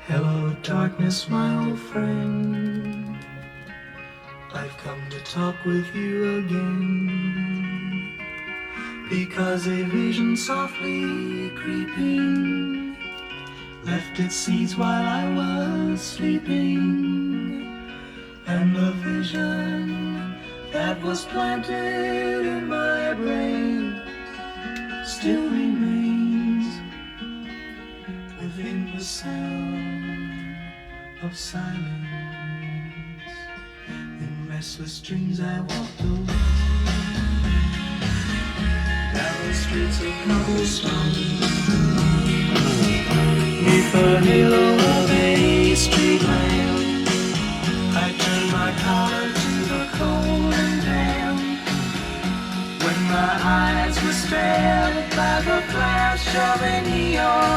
Hello, darkness, my old friend. I've come to talk with you again, because a vision softly creeping left its seeds while I was sleeping, and the vision that was planted in my brain still remains within the sound of silence. In restless dreams I walked alone, narrow streets of cobblestone, neath the halo of a street lamp. I turned my collar to the cold and damp, when my eyes were stared by the flash of a neon.